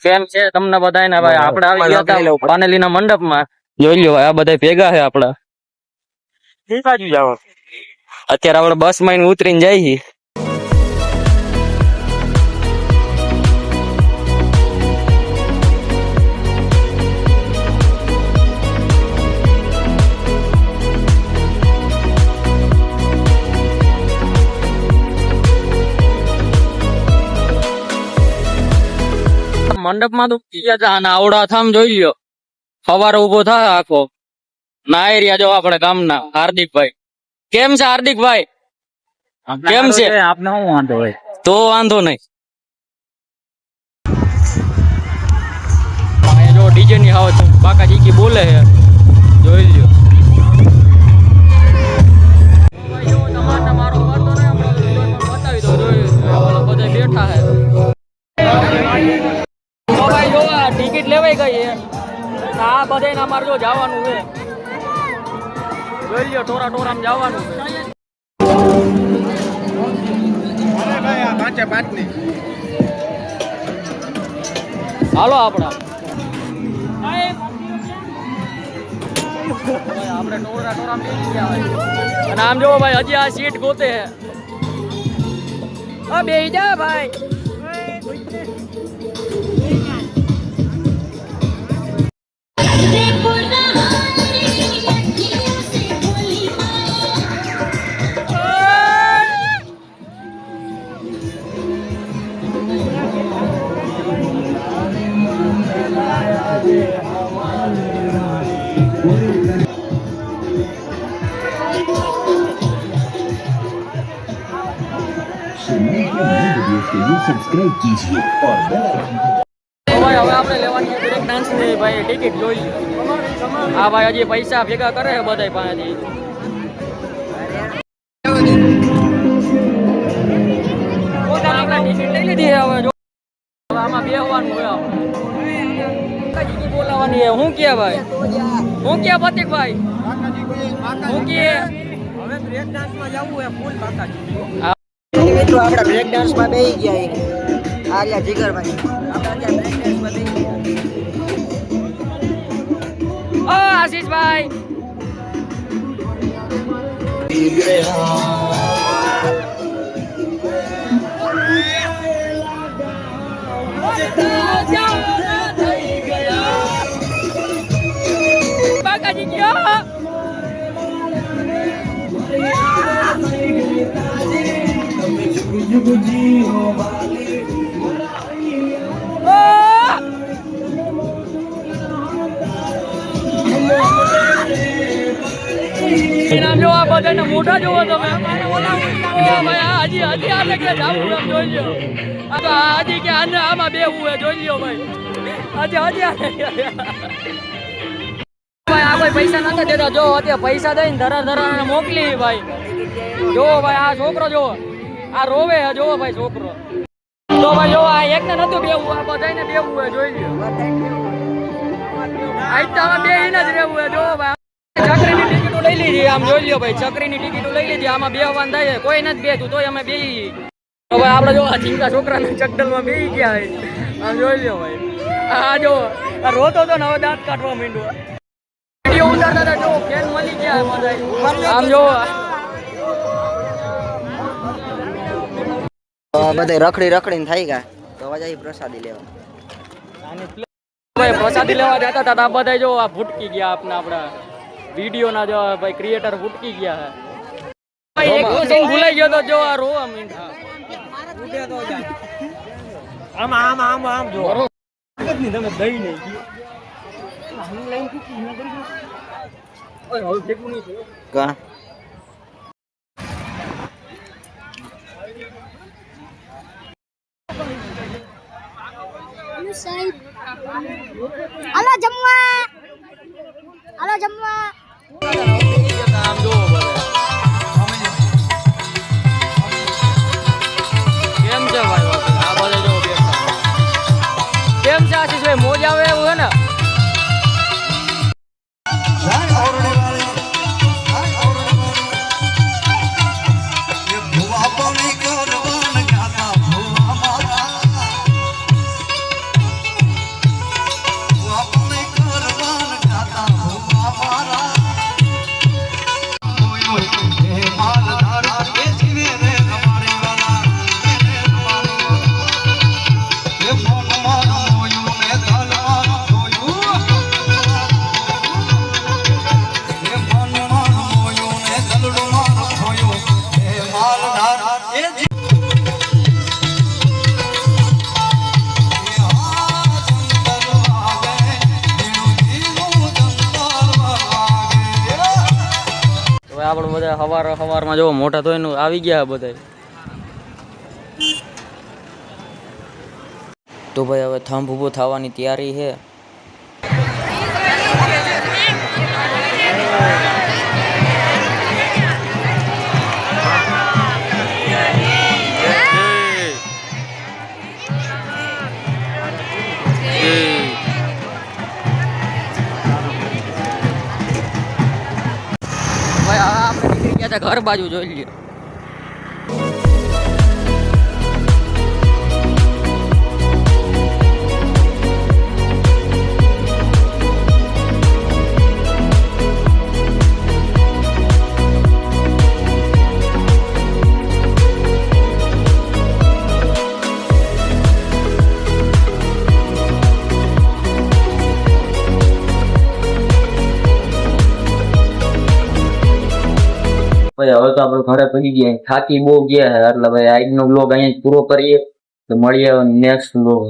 કેમ છે તમને બધાને? ભાઈ આપણે આવી ગયા હતા પાનેલીના મંડપમાં. જોઈ લ્યો આ બધા ભેગા છે આપડા. કઈ બાજુ જાવ? અત્યારે આપણે બસ માં ઉતરીને જાય છે. મંડપ માં તો આવડા થામ જોઈ લ્યો. સવારે ઉભો થાય આખો ના એરિયા જો આપણે ગામના હાર્દિકભાઈ. કેમ છે હાર્દિકભાઈ? કેમ છે? આપને શું વાંધો હોય? તો વાંધો નહીં. જો ડીજે ની હાવ બાકાજી કી બોલે છે, જોઈ લ્યો. મારો વાંધો નહીં, બતાવી દો. બધા બેઠા છે. ટિકિટ લેવાઈ ગઈ આ બધાને અમારે જો જવાનું છે. જોઈ લ્યો ટોરા ટોરામાં જવાનું છે. હાલો આપડા આપણે ટોરા ટોરામાં બેસી ગયા હોય. અને આમ જોવો ભાઈ હજી આ સીટ ગોતે છે. બેસી જા ભાઈ. सब्सक्राइब कीजिए और बेल भाई હવે આપણે લેવાની બ્રેક ડાન્સ ની ભાઈ ટિકિટ જોઈ લો. આ ભાઈ હજી પૈસા ભેગા કરે છે બધા પાસેથી. ટિકિટ લઈ લીધી હવે જો આમાં બેહવાનું હોય. આપણે બોલાવાની છે. હું કે ભાઈ હું કે પ્રતિકભાઈ હું કે હવે બ્રેક ડાન્સ માં જવું હે ફૂલ બાકાજી. મિત્રો આપડા બ્રેક ડાન્સ માં બેહી ગયા આર્યા જીગરભાઈ. આપણે ત્યાં બ્રેક ડાન્સ માં બેહી ગયા. ઓ આશીષભાઈ બાકાજી ગયા. જો આ બધાને મોઢા જોવો તમે. હજી હજી આને કે જાવું એમ જોઈ લ્યો. આ તો હજી કે આને આમાં બેવું હે જોઈ લ્યો ભાઈ. હજી ભાઈ આ કોઈ પૈસા નતા દેતા. જો અત્યારે પૈસા દઈને ધરા મોકલી ભાઈ. જો ભાઈ આ છોકરો જો આ રોવે હે. જોવો ભાઈ છોકરો તો ભાઈ જો આ એકને નતું બેવું, આ બધાને બેવું હે જોઈ લ્યો. આઈતામાં બેહીને જ રહેવું હે. જો ભાઈ ચકરીની ટિકિટો લઈ લીધી. આમ જોઈ લ્યો ભાઈ ચકરીની ટિકિટો લઈ લીધી. આમાં બેહવાનું થાય કોઈ નથી બેઠું તોય અમે બેહી. તો ભાઈ આપણે જો આ ચિંતા છોકરાના ચકડલમાં બેહી ગયા હોય. આમ જોઈ લ્યો ભાઈ. આ જો આ રોતો તો ને હવે દાંત કાઢવા માંડ્યો. વિડીયો ઉતારતા હતા જો ફેન મળી ગયા બધા. આમ જો બધા રખડીને થઈ ગયા તો હવે પ્રસાદી લેવા. ભાઈ પ્રસાદી લેવા જતા હતા આ બધા જો આ ભૂટકી ગયા. આપણા વિડીયો ના જો ભાઈ ક્રિએટર ભૂટકી ગયા છે. એક સીન ભૂલાઈ ગયો તો જો આ રોવા મીંડા. આમ જો તમે દઈ નહીં કા Halo jemwa. આમ જો કેમ છે ભાઈ આ બધા જો બેઠા. કેમ છે આશીષભાઈ મોજ આવે એવું હે ને? આપણે બધા સવારમાં જો મોટા થઈને આવી ગયા બધા. તો ભાઈ હવે થંભ ઊભો થવાની તૈયારી છે. ભાઈ આપણે નીકળી ગયા હતા ઘર બાજુ, જોઈ લ્યો. ભાઈ હવે તો આપણે ઘરે પહોંચી ગયા, થાકી બહુ ગયા છે, એટલે ભાઈ આજનો બ્લોગ અહીંયા જ પૂરો કરીએ. તો મળીએ નેક્સ્ટ બ્લોગ.